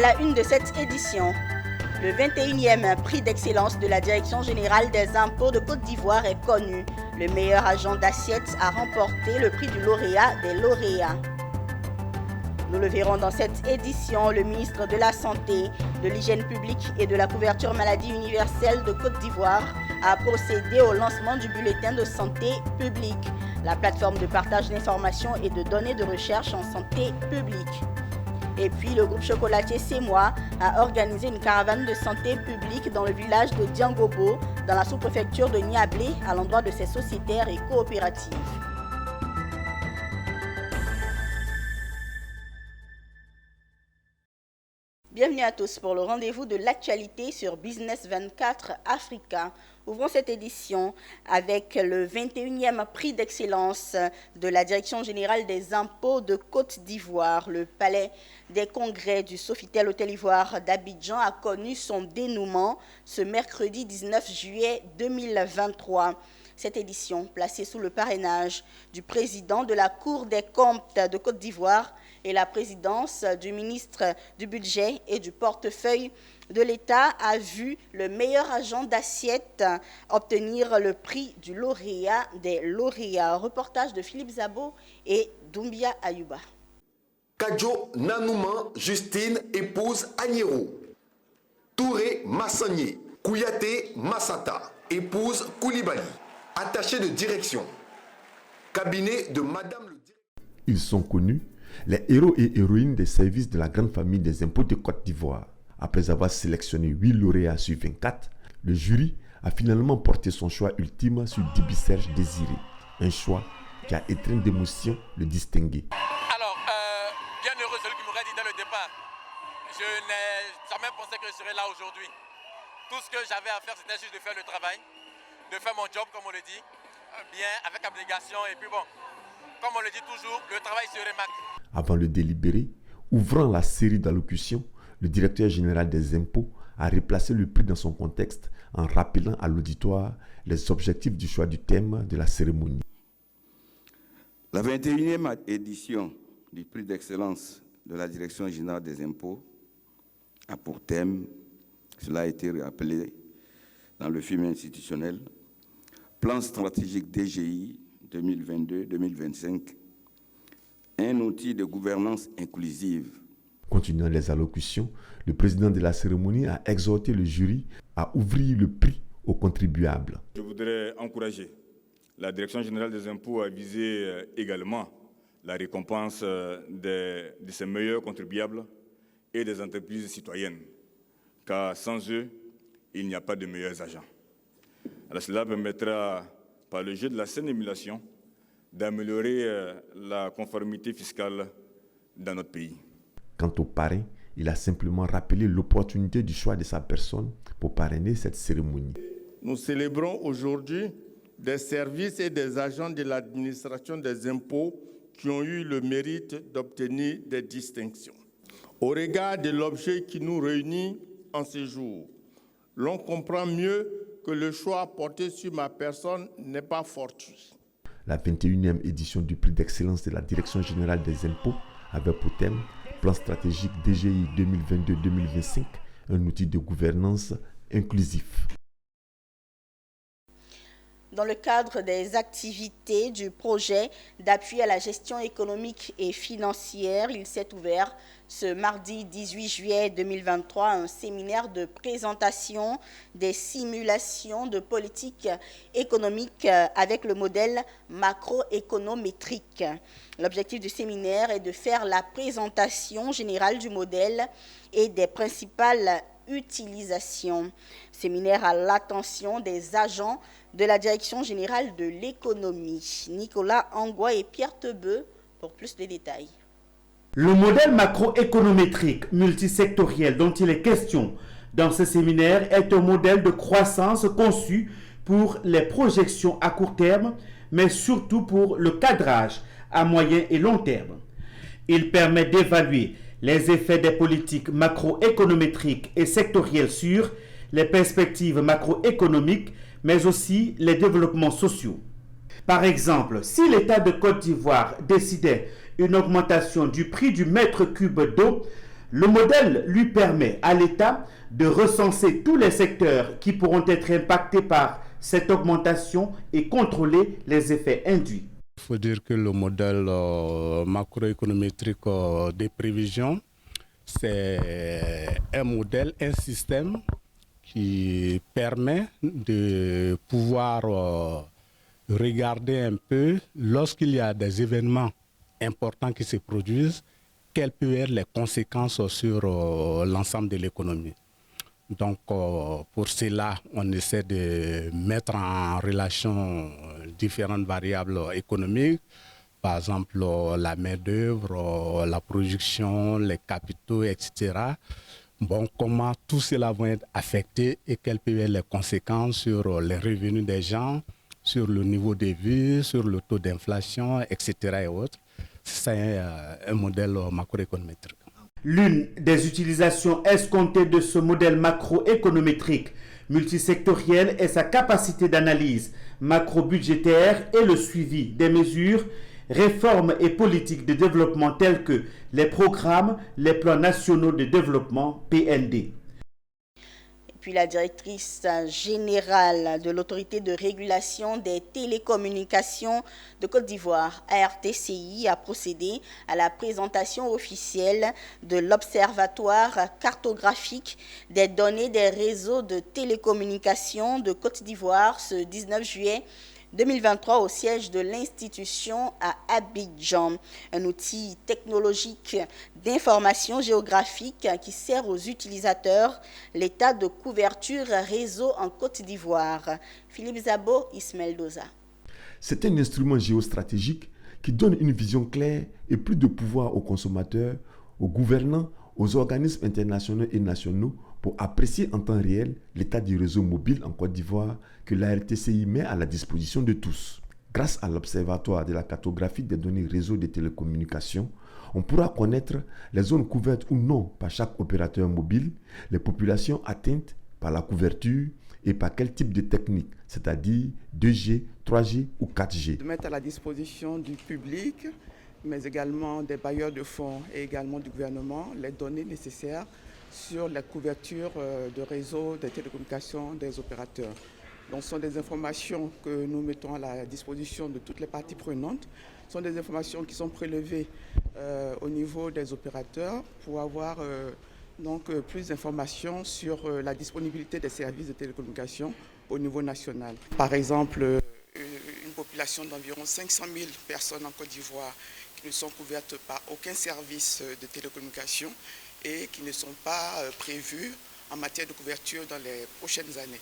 À la une de cette édition, le 21e prix d'excellence de la Direction générale des impôts de Côte d'Ivoire est connu. Le meilleur agent d'assiette a remporté le prix du lauréat des lauréats. Nous le verrons dans cette édition, le ministre de la Santé, de l'Hygiène publique et de la couverture maladie universelle de Côte d'Ivoire a procédé au lancement du bulletin de santé publique, la plateforme de partage d'informations et de données de recherche en santé publique. Et puis, le groupe chocolatier Semois a organisé une caravane de santé publique dans le village de Diangobo, dans la sous-préfecture de Niablé, à l'endroit de ses sociétaires et coopératives. Bienvenue à tous pour le rendez-vous de l'actualité sur Business 24 Africa. Ouvrons cette édition avec le 21e prix d'excellence de la Direction générale des impôts de Côte d'Ivoire. Le palais des congrès du Sofitel Hôtel Ivoire d'Abidjan a connu son dénouement ce mercredi 19 juillet 2023. Cette édition, placée sous le parrainage du président de la Cour des comptes de Côte d'Ivoire et la présidence du ministre du Budget et du portefeuille de l'État, a vu le meilleur agent d'assiette obtenir le prix du lauréat des lauréats. Reportage de Philippe Zabo et Doumbia Ayouba. Kadjo Nanouma Justine épouse Agnero. Touré Massagné. Kouyaté Massata épouse Koulibaly. Attaché de direction. Cabinet de Madame le directeur. Ils sont connus, les héros et héroïnes des services de la grande famille des impôts de Côte d'Ivoire. Après avoir sélectionné 8 lauréats sur 24, le jury a finalement porté son choix ultime sur Dibi Serge Désiré. Un choix qui a étreint d'émotion le distingué. Alors, bien heureux celui qui m'aurait dit dès le départ. Je n'ai jamais pensé que je serais là aujourd'hui. Tout ce que j'avais à faire, c'était juste de faire le travail, de faire mon job, comme on le dit, bien, avec abnégation. Et puis bon, comme on le dit toujours, le travail se remarque. Avant le délibéré, ouvrant la série d'allocutions, le directeur général des impôts a replacé le prix dans son contexte en rappelant à l'auditoire les objectifs du choix du thème de la cérémonie. La 21e édition du prix d'excellence de la Direction générale des impôts a pour thème, cela a été rappelé dans le film institutionnel, Plan stratégique DGI 2022-2025, un outil de gouvernance inclusive. Continuant les allocutions, le président de la cérémonie a exhorté le jury à ouvrir le prix aux contribuables. Je voudrais encourager la Direction générale des impôts à viser également la récompense de ses meilleurs contribuables et des entreprises citoyennes, car sans eux, il n'y a pas de meilleurs agents. Alors cela permettra, par le jeu de la saine émulation, d'améliorer la conformité fiscale dans notre pays. Quant au parrain, il a simplement rappelé l'opportunité du choix de sa personne pour parrainer cette cérémonie. Nous célébrons aujourd'hui des services et des agents de l'administration des impôts qui ont eu le mérite d'obtenir des distinctions. Au regard de l'objet qui nous réunit en ce jour, l'on comprend mieux que le choix porté sur ma personne n'est pas fortuit. La 21e édition du prix d'excellence de la Direction générale des impôts avait pour thème Plan stratégique DGI 2022-2025, un outil de gouvernance inclusif. Dans le cadre des activités du projet d'appui à la gestion économique et financière, il s'est ouvert ce mardi 18 juillet 2023 un séminaire de présentation des simulations de politique économique avec le modèle macroéconométrique. L'objectif du séminaire est de faire la présentation générale du modèle et des principales utilisations. Séminaire à l'attention des agents de la Direction générale de l'économie. Nicolas Angwa et Pierre Tebeu pour plus de détails. Le modèle macroéconométrique multisectoriel dont il est question dans ce séminaire est un modèle de croissance conçu pour les projections à court terme, mais surtout pour le cadrage à moyen et long terme. Il permet d'évaluer les effets des politiques macroéconométriques et sectorielles sur les perspectives macroéconomiques, mais aussi les développements sociaux. Par exemple, si l'État de Côte d'Ivoire décidait une augmentation du prix du mètre cube d'eau Le modèle lui permet à l'État de recenser tous les secteurs qui pourront être impactés par cette augmentation et contrôler les effets induits. Il faut dire que le modèle macroéconométrique des prévisions, c'est un modèle, un système qui permet de pouvoir regarder un peu, lorsqu'il y a des événements importants qui se produisent, quelles peuvent être les conséquences sur l'ensemble de l'économie. Donc, pour cela, on essaie de mettre en relation différentes variables économiques, par exemple la main-d'œuvre, la production, les capitaux, etc. Bon, comment tout cela va être affecté et quelles peuvent être les conséquences sur les revenus des gens, sur le niveau de vie, sur le taux d'inflation, etc. et autres. C'est un modèle macroéconométrique. L'une des utilisations escomptées de ce modèle macroéconométrique multisectoriel est sa capacité d'analyse macro-budgétaire et le suivi des mesures, réformes et politiques de développement telles que les programmes, les plans nationaux de développement PND. Puis la directrice générale de l'autorité de régulation des télécommunications de Côte d'Ivoire, ARTCI, a procédé à la présentation officielle de l'Observatoire cartographique des données des réseaux de télécommunications de Côte d'Ivoire ce 19 juillet 2023 au siège de l'institution à Abidjan, un outil technologique d'information géographique qui sert aux utilisateurs l'état de couverture réseau en Côte d'Ivoire. Philippe Zabo, Ismaël Doza. C'est un instrument géostratégique qui donne une vision claire et plus de pouvoir aux consommateurs, aux gouvernants, aux organismes internationaux et nationaux pour apprécier en temps réel l'état du réseau mobile en Côte d'Ivoire que la RTCI met à la disposition de tous. Grâce à l'Observatoire de la cartographie des données réseau de télécommunications, on pourra connaître les zones couvertes ou non par chaque opérateur mobile, les populations atteintes par la couverture et par quel type de technique, c'est-à-dire 2G, 3G ou 4G. De mettre à la disposition du public, mais également des bailleurs de fonds et également du gouvernement, les données nécessaires sur la couverture de réseau de télécommunications des opérateurs. Donc, ce sont des informations que nous mettons à la disposition de toutes les parties prenantes. Ce sont des informations qui sont prélevées au niveau des opérateurs pour avoir plus d'informations sur la disponibilité des services de télécommunications au niveau national. Par exemple, une population d'environ 500 000 personnes en Côte d'Ivoire qui ne sont couvertes par aucun service de télécommunication et qui ne sont pas prévues en matière de couverture dans les prochaines années.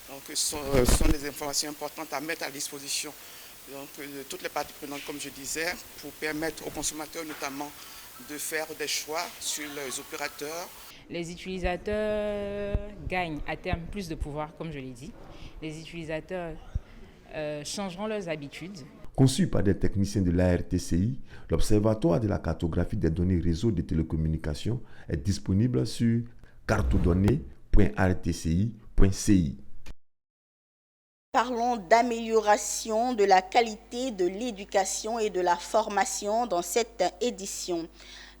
Donc, ce sont des informations importantes à mettre à disposition de toutes les parties prenantes, comme je disais, pour permettre aux consommateurs notamment de faire des choix sur les opérateurs. Les utilisateurs gagnent à terme plus de pouvoir, comme je l'ai dit. Les utilisateurs changeront leurs habitudes. Conçu par des techniciens de l'ARTCI, l'Observatoire de la cartographie des données réseau de télécommunications est disponible sur cartodonnées.artci.ci. Parlons d'amélioration de la qualité de l'éducation et de la formation dans cette édition.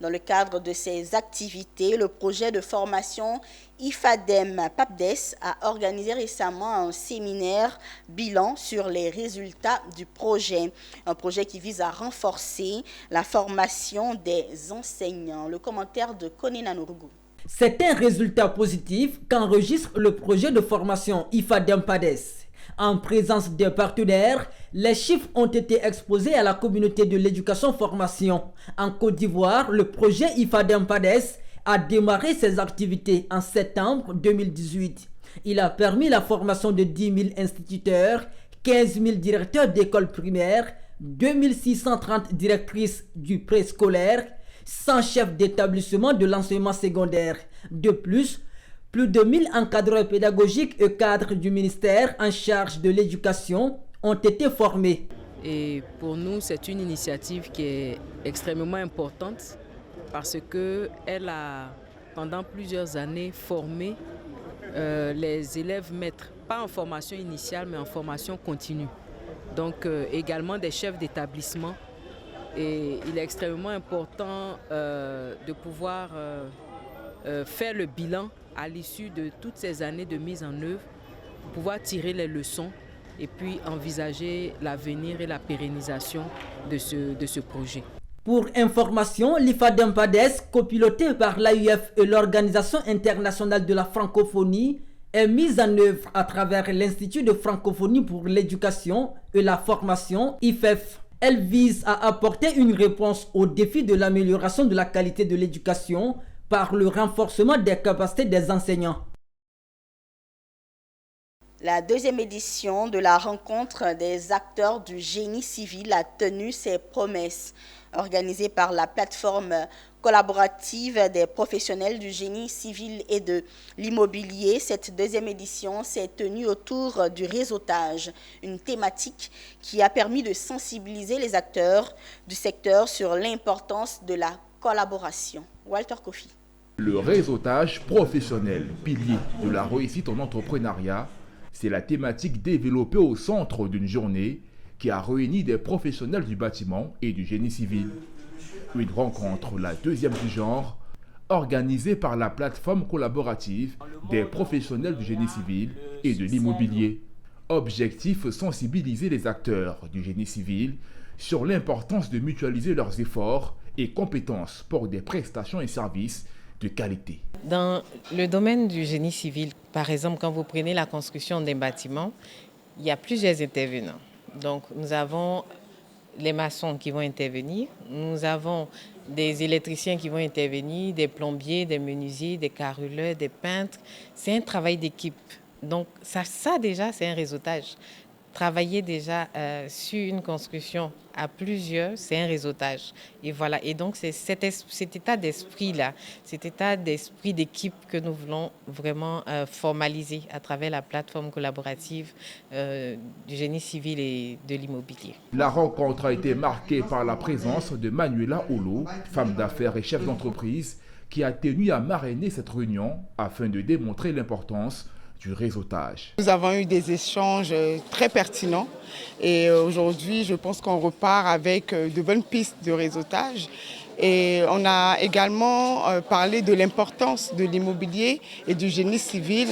Dans le cadre de ces activités, le projet de formation IFADEM-PAPDES a organisé récemment un séminaire bilan sur les résultats du projet. Un projet qui vise à renforcer la formation des enseignants. Le commentaire de Konina Nourgou. C'est un résultat positif qu'enregistre le projet de formation IFADEM-PAPDES. En présence des partenaires, les chiffres ont été exposés à la communauté de l'éducation-formation. En Côte d'Ivoire, le projet IFADEM-PAPDES a démarré ses activités en septembre 2018. Il a permis la formation de 10 000 instituteurs, 15 000 directeurs d'écoles primaires, 2 630 directrices du préscolaire, 100 chefs d'établissement de l'enseignement secondaire. De plus de 1000 encadreurs pédagogiques et cadres du ministère en charge de l'éducation ont été formés. Et pour nous, c'est une initiative qui est extrêmement importante parce qu'elle a, pendant plusieurs années, formé les élèves maîtres, pas en formation initiale, mais en formation continue. Donc également des chefs d'établissement. Et il est extrêmement important de pouvoir faire le bilan à l'issue de toutes ces années de mise en œuvre, pouvoir tirer les leçons et puis envisager l'avenir et la pérennisation de ce projet. Pour information, l'IFADEMPADES, copiloté par l'AUF et l'Organisation internationale de la francophonie, est mise en œuvre à travers l'Institut de francophonie pour l'éducation et la formation, IFEF. Elle vise à apporter une réponse au défi de l'amélioration de la qualité de l'éducation par le renforcement des capacités des enseignants. La deuxième édition de la rencontre des acteurs du génie civil a tenu ses promesses. Organisée par la plateforme collaborative des professionnels du génie civil et de l'immobilier, cette deuxième édition s'est tenue autour du réseautage, une thématique qui a permis de sensibiliser les acteurs du secteur sur l'importance de la collaboration. Walter Kofi. Le réseautage professionnel, pilier de la réussite en entrepreneuriat, c'est la thématique développée au centre d'une journée qui a réuni des professionnels du bâtiment et du génie civil. Une rencontre, la deuxième du genre, organisée par la plateforme collaborative des professionnels du génie civil et de l'immobilier. Objectif, sensibiliser les acteurs du génie civil sur l'importance de mutualiser leurs efforts et compétences pour des prestations et services de qualité. Dans le domaine du génie civil, par exemple, quand vous prenez la construction d'un bâtiment, il y a plusieurs intervenants. Donc, nous avons les maçons qui vont intervenir, nous avons des électriciens qui vont intervenir, des plombiers, des menuisiers, des carreleurs, des peintres. C'est un travail d'équipe. Donc, ça déjà, c'est un réseautage. Travailler déjà sur une construction à plusieurs, c'est un réseautage. Et voilà. Et donc, c'est cet état d'esprit-là, cet état d'esprit d'équipe que nous voulons vraiment formaliser à travers la plateforme collaborative du génie civil et de l'immobilier. La rencontre a été marquée par la présence de Manuela Olo, femme d'affaires et chef d'entreprise, qui a tenu à marrainer cette réunion afin de démontrer l'importance du réseautage. Nous avons eu des échanges très pertinents et aujourd'hui, je pense qu'on repart avec de bonnes pistes de réseautage. Et on a également parlé de l'importance de l'immobilier et du génie civil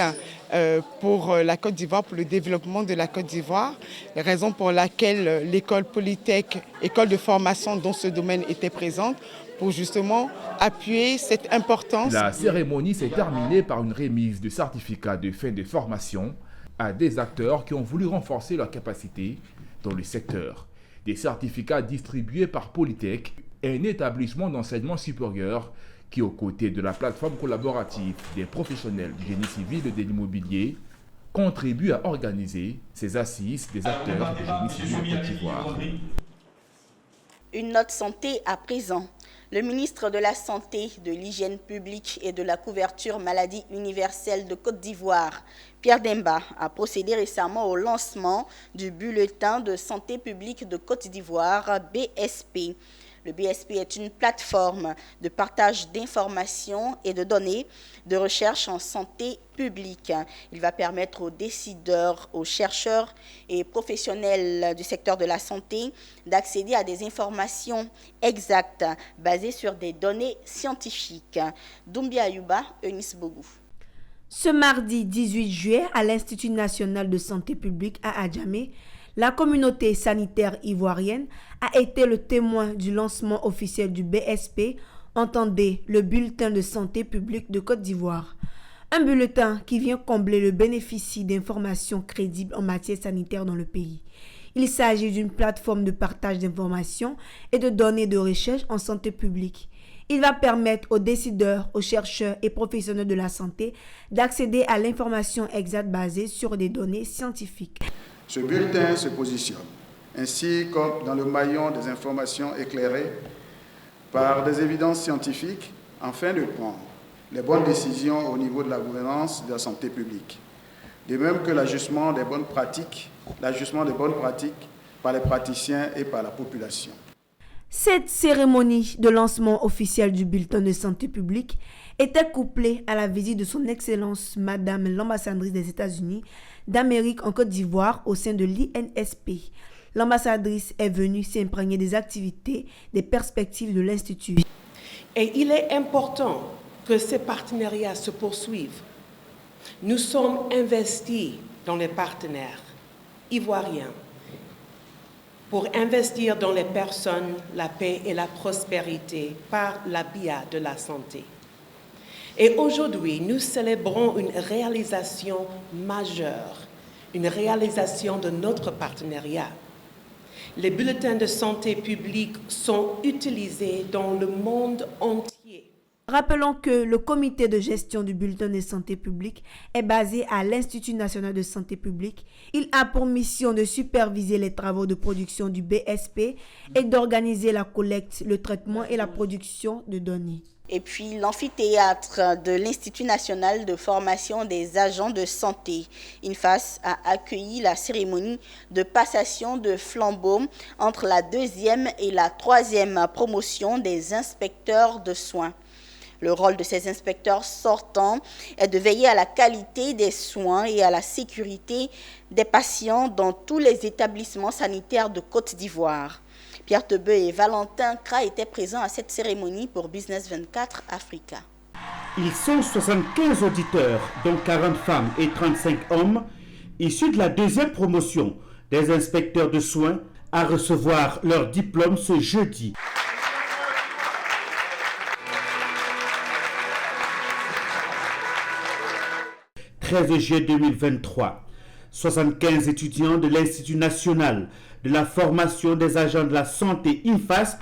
pour la Côte d'Ivoire, pour le développement de la Côte d'Ivoire. Raison pour laquelle l'école Polytech, école de formation dans ce domaine, était présente pour justement appuyer cette importance. La cérémonie s'est terminée par une remise de certificats de fin de formation à des acteurs qui ont voulu renforcer leurs capacités dans le secteur. Des certificats distribués par Polytech, un établissement d'enseignement supérieur qui, aux côtés de la plateforme collaborative des professionnels du génie civil et de l'immobilier, contribue à organiser ces assises des acteurs du génie civil de Côte d'Ivoire. Une note santé à présent. Le ministre de la Santé, de l'Hygiène publique et de la couverture maladie universelle de Côte d'Ivoire, Pierre Demba, a procédé récemment au lancement du bulletin de santé publique de Côte d'Ivoire, BSP. Le BSP est une plateforme de partage d'informations et de données de recherche en santé publique. Il va permettre aux décideurs, aux chercheurs et professionnels du secteur de la santé d'accéder à des informations exactes basées sur des données scientifiques. Doumbia Ayuba, Eunice Bogou. Ce mardi 18 juillet, à l'Institut national de santé publique à Adjamé, la communauté sanitaire ivoirienne a été le témoin du lancement officiel du BSP, entendez le bulletin de santé publique de Côte d'Ivoire. Un bulletin qui vient combler le bénéfice d'informations crédibles en matière sanitaire dans le pays. Il s'agit d'une plateforme de partage d'informations et de données de recherche en santé publique. Il va permettre aux décideurs, aux chercheurs et professionnels de la santé d'accéder à l'information exacte basée sur des données scientifiques. Ce bulletin se positionne ainsi comme dans le maillon des informations éclairées par des évidences scientifiques afin de prendre les bonnes décisions au niveau de la gouvernance de la santé publique. De même que l'ajustement des bonnes pratiques par les praticiens et par la population. Cette cérémonie de lancement officiel du bulletin de santé publique était couplée à la visite de son Excellence Madame l'ambassadrice des États-Unis d'Amérique en Côte d'Ivoire au sein de l'INSP. L'ambassadrice est venue s'imprégner des activités, des perspectives de l'Institut. Et il est important que ces partenariats se poursuivent. Nous sommes investis dans les partenaires ivoiriens pour investir dans les personnes, la paix et la prospérité par la BIA de la santé. Et aujourd'hui, nous célébrons une réalisation majeure, une réalisation de notre partenariat. Les bulletins de santé publique sont utilisés dans le monde entier. Rappelons que le comité de gestion du bulletin de santé publique est basé à l'Institut national de santé publique. Il a pour mission de superviser les travaux de production du BSP et d'organiser la collecte, le traitement et la production de données. Et puis l'amphithéâtre de l'Institut national de formation des agents de santé, INFAS, a accueilli la cérémonie de passation de flambeau entre la 2e et la 3e promotion des inspecteurs de soins. Le rôle de ces inspecteurs sortants est de veiller à la qualité des soins et à la sécurité des patients dans tous les établissements sanitaires de Côte d'Ivoire. Pierre Tebeu et Valentin Kra étaient présents à cette cérémonie pour Business 24 Africa. Ils sont 75 auditeurs, dont 40 femmes et 35 hommes, issus de la 2e promotion des inspecteurs de soins, à recevoir leur diplôme ce jeudi. 13 juillet 2023, 75 étudiants de l'Institut national de la formation des agents de la santé INFAS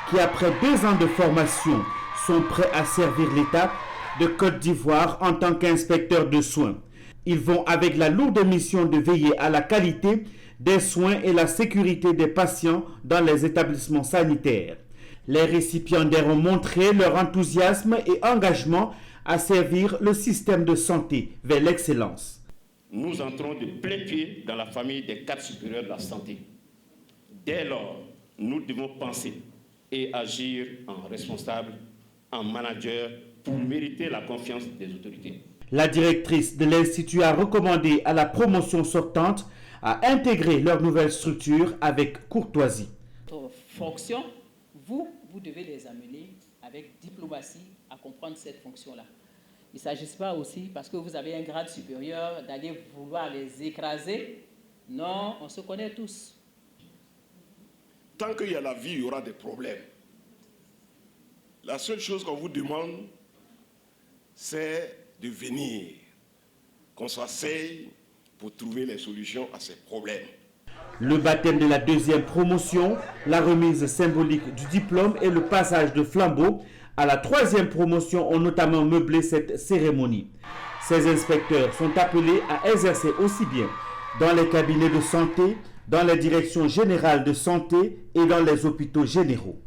qui, après 2 ans de formation, sont prêts à servir l'État de Côte d'Ivoire en tant qu'inspecteurs de soins. Ils vont avec la lourde mission de veiller à la qualité des soins et la sécurité des patients dans les établissements sanitaires. Les récipiendaires ont montré leur enthousiasme et engagement à servir le système de santé vers l'excellence. Nous entrons de plein pied dans la famille des cadres supérieurs de la santé. Dès lors, nous devons penser et agir en responsable, en manager, pour mériter la confiance des autorités. La directrice de l'Institut a recommandé à la promotion sortante à intégrer leur nouvelle structure avec courtoisie. Fonction, vous devez les amener avec diplomatie à comprendre cette fonction-là. Il ne s'agit pas aussi, parce que vous avez un grade supérieur, d'aller vouloir les écraser. Non, on se connaît tous. Tant qu'il y a la vie, il y aura des problèmes. La seule chose qu'on vous demande, c'est de venir, qu'on s'asseye pour trouver les solutions à ces problèmes. Le baptême de la 2e promotion, la remise symbolique du diplôme et le passage de flambeau à la 3e promotion ont notamment meublé cette cérémonie. Ces inspecteurs sont appelés à exercer aussi bien dans les cabinets de santé, dans les directions générales de santé et dans les hôpitaux généraux.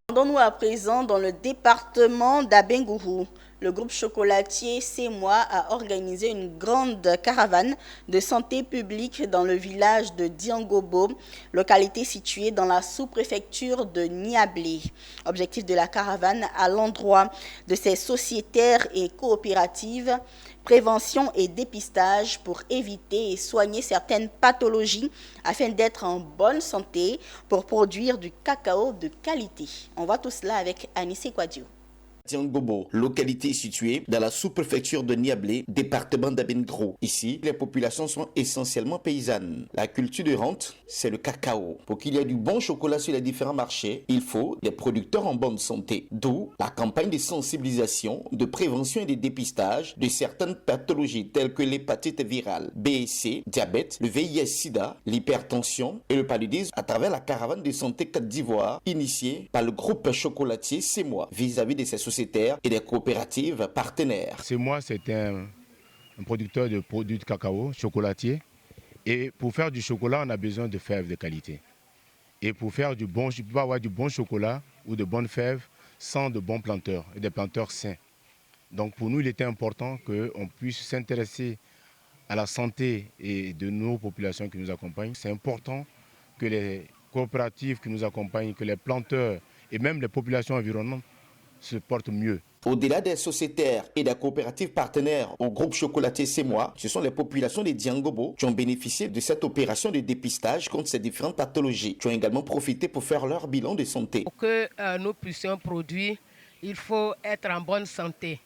Rendons-nous à présent dans le département d'Abengourou. Le groupe chocolatier CEMOI a organisé une grande caravane de santé publique dans le village de Diangobo, localité située dans la sous-préfecture de Niablé. Objectif de la caravane à l'endroit de ces sociétaires et coopératives, prévention et dépistage pour éviter et soigner certaines pathologies afin d'être en bonne santé pour produire du cacao de qualité. On voit tout cela avec Anissé Kouadio. Diangobo, localité située dans la sous-préfecture de Niablé, département d'Abengourou. Ici, les populations sont essentiellement paysannes. La culture de rente, c'est le cacao. Pour qu'il y ait du bon chocolat sur les différents marchés, il faut des producteurs en bonne santé. D'où la campagne de sensibilisation, de prévention et de dépistage de certaines pathologies telles que l'hépatite virale, B et C, diabète, le VIH-Sida, l'hypertension et le paludisme à travers la caravane de santé Côte d'Ivoire initiée par le groupe chocolatier CEMOI vis-à-vis de ses sociétaires et des coopératives partenaires. CEMOI, c'est un producteur de produits de cacao, chocolatier. Et pour faire du chocolat, on a besoin de fèves de qualité. Et pour faire du bon, je ne peux pas avoir du bon chocolat ou de bonnes fèves sans de bons planteurs et des planteurs sains. Donc pour nous, il était important qu'on puisse s'intéresser à la santé et de nos populations qui nous accompagnent. C'est important que les coopératives qui nous accompagnent, que les planteurs et même les populations environnantes se portent mieux. Au-delà des sociétaires et des coopératives partenaires au groupe chocolatier CEMOI, ce sont les populations de Diangobo qui ont bénéficié de cette opération de dépistage contre ces différentes pathologies, qui ont également profité pour faire leur bilan de santé. Pour que nous puissions produire, il faut être en bonne santé.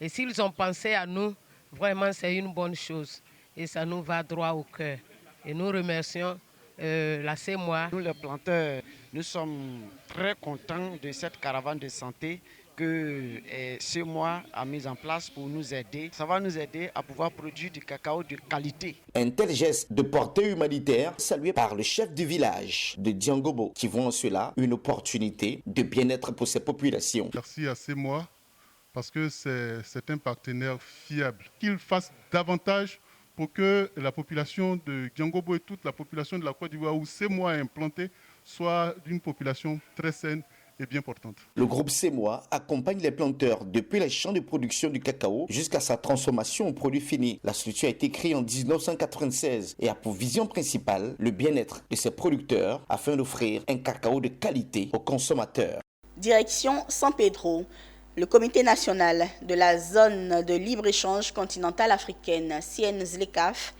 Et s'ils ont pensé à nous, vraiment c'est une bonne chose. Et ça nous va droit au cœur. Et nous remercions la CEMOA. Nous les planteurs, nous sommes très contents de cette caravane de santé que CEMOA a mise en place pour nous aider. Ça va nous aider à pouvoir produire du cacao de qualité. Un tel geste de portée humanitaire salué par le chef du village de Diangobo qui voit en cela une opportunité de bien-être pour ses populations. Merci à CEMOA parce que c'est un partenaire fiable. Qu'il fasse davantage pour que la population de Diangobo et toute la population de la Côte d'Ivoire où CEMOA est implanté soit d'une population très saine et bien portante. Le groupe CEMOA accompagne les planteurs depuis les champs de production du cacao jusqu'à sa transformation en produit fini. La structure a été créée en 1996 et a pour vision principale le bien-être de ses producteurs afin d'offrir un cacao de qualité aux consommateurs. Direction San Pedro. Le Comité national de la zone de libre-échange continentale africaine, CNZLECAF,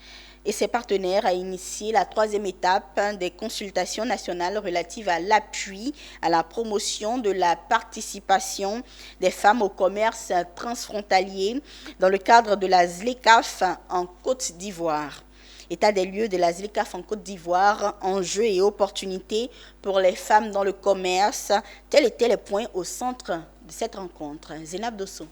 et ses partenaires a initié la 3e étape des consultations nationales relatives à l'appui à la promotion de la participation des femmes au commerce transfrontalier dans le cadre de la ZLECAF en Côte d'Ivoire. État des lieux de la ZLECAF en Côte d'Ivoire, enjeux et opportunités pour les femmes dans le commerce, tels étaient les points au centre de cette rencontre. Zénab Dosso.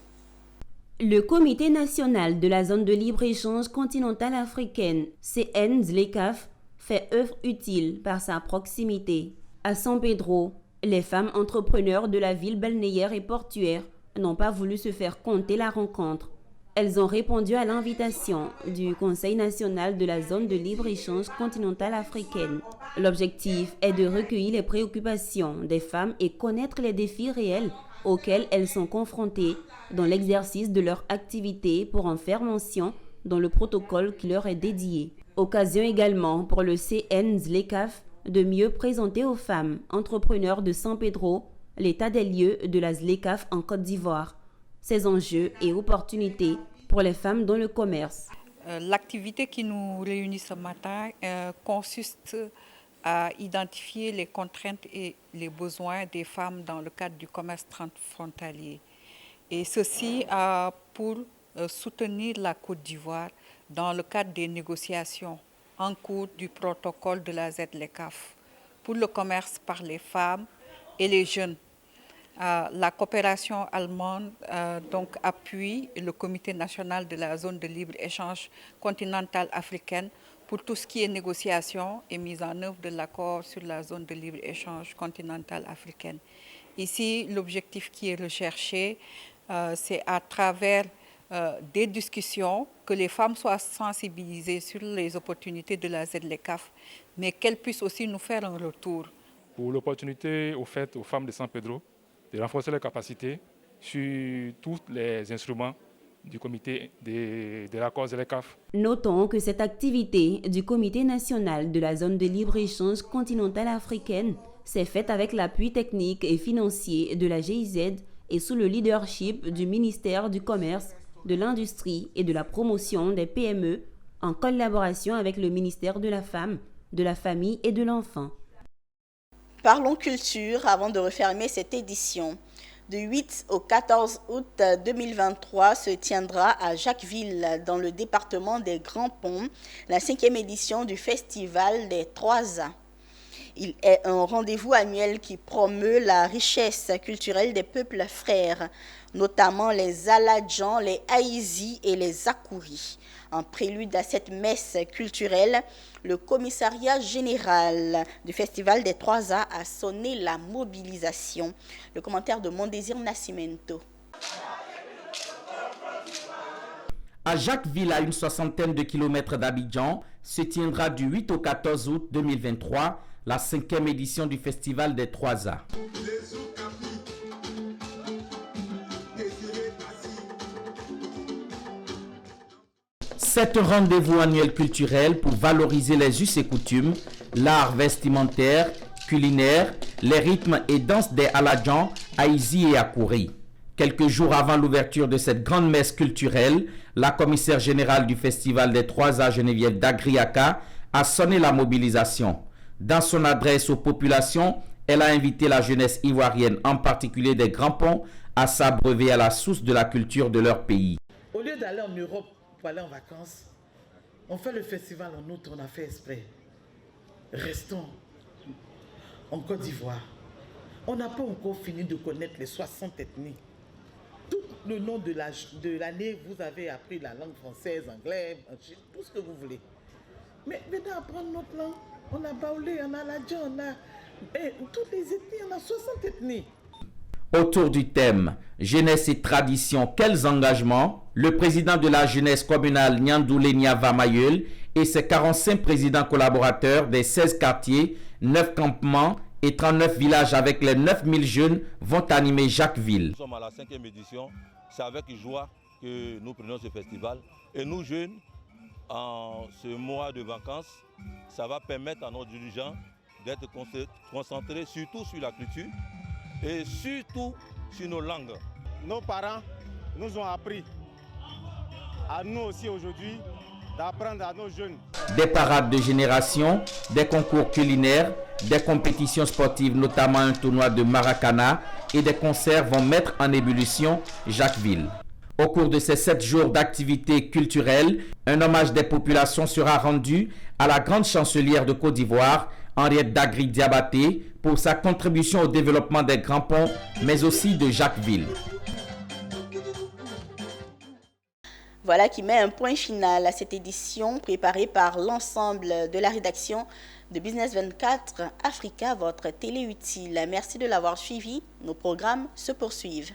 Le Comité national de la zone de libre-échange continentale africaine, CNZLECAF, fait œuvre utile par sa proximité. À San Pedro, les femmes entrepreneurs de la ville balnéaire et portuaire n'ont pas voulu se faire compter la rencontre. Elles ont répondu à l'invitation du Conseil national de la zone de libre-échange continentale africaine. L'objectif est de recueillir les préoccupations des femmes et connaître les défis réels auxquels elles sont confrontées dans l'exercice de leur activité pour en faire mention dans le protocole qui leur est dédié. Occasion également pour le CNZLECAF de mieux présenter aux femmes entrepreneurs de San Pedro l'état des lieux de la ZLECAF en Côte d'Ivoire, ses enjeux et opportunités pour les femmes dans le commerce. L'activité qui nous réunit ce matin consiste à identifier les contraintes et les besoins des femmes dans le cadre du commerce transfrontalier. Et ceci pour soutenir la Côte d'Ivoire dans le cadre des négociations en cours du protocole de la ZLECAF pour le commerce par les femmes et les jeunes. La coopération allemande donc appuie le Comité national de la zone de libre-échange continentale africaine pour tout ce qui est négociation et mise en œuvre de l'accord sur la zone de libre-échange continentale africaine. Ici, l'objectif qui est recherché, c'est à travers des discussions que les femmes soient sensibilisées sur les opportunités de la ZLECAF, mais qu'elles puissent aussi nous faire un retour. Pour l'opportunité offerte aux femmes de San Pedro, de renforcer leurs capacités sur tous les instruments du comité de l'accord ZLECAF. Notons que cette activité du Comité national de la zone de libre-échange continentale africaine s'est faite avec l'appui technique et financier de la GIZ et sous le leadership du ministère du Commerce, de l'Industrie et de la Promotion des PME en collaboration avec le ministère de la Femme, de la Famille et de l'Enfant. Parlons culture avant de refermer cette édition. Du 8 au 14 août 2023 se tiendra à Jacquesville, dans le département des Grands Ponts, la 5e édition du Festival des 3A. Il est un rendez-vous annuel qui promeut la richesse culturelle des peuples frères, notamment les Aladjans, les Haïzis et les Akouris. En prélude à cette messe culturelle, le commissariat général du Festival des 3A a sonné la mobilisation. Le commentaire de Mondésir Nascimento. À Jacquesville, à une 60aine de kilomètres d'Abidjan, se tiendra du 8 au 14 août 2023 la 5e édition du Festival des 3A. C'est un rendez-vous annuel culturel pour valoriser les us et coutumes, l'art vestimentaire, culinaire, les rythmes et danses des Aladjans, Haïzis et Akouris. Quelques jours avant l'ouverture de cette grande messe culturelle, la commissaire générale du Festival des 3A, Geneviève Dagriaka, a sonné la mobilisation. Dans son adresse aux populations, elle a invité la jeunesse ivoirienne, en particulier des Grands Ponts, à s'abreuver à la source de la culture de leur pays. Au lieu d'aller en Europe pour aller en vacances, on fait le festival en août, on a fait exprès. Restons en Côte d'Ivoire. On n'a pas encore fini de connaître les 60 ethnies. Tout le long de l'année, vous avez appris la langue française, anglais, tout ce que vous voulez. Mais venez apprendre notre langue. On a Baoulé, on a Ladja, on a toutes les ethnies, on a 60 ethnies. Autour du thème « Jeunesse et tradition, quels engagements ?» le président de la jeunesse communale Nyandoulé Niava Mayul et ses 45 présidents collaborateurs des 16 quartiers, 9 campements et 39 villages avec les 9000 jeunes vont animer Jacquesville. Nous sommes à la 5e édition. C'est avec joie que nous prenons ce festival. Et nous jeunes, en ce mois de vacances, ça va permettre à nos dirigeants d'être concentrés surtout sur la culture et surtout sur nos langues. Nos parents nous ont appris, à nous aussi aujourd'hui, d'apprendre à nos jeunes. Des parades de génération, des concours culinaires, des compétitions sportives, notamment un tournoi de Maracana et des concerts vont mettre en ébullition Jacquesville. Au cours de ces 7 jours d'activités culturelles, un hommage des populations sera rendu à la grande chancelière de Côte d'Ivoire, Henriette Dagri Diabaté, pour sa contribution au développement des grands ponts, mais aussi de Jacquesville. Voilà qui met un point final à cette édition préparée par l'ensemble de la rédaction de Business 24 Africa, votre télé utile. Merci de l'avoir suivi. Nos programmes se poursuivent.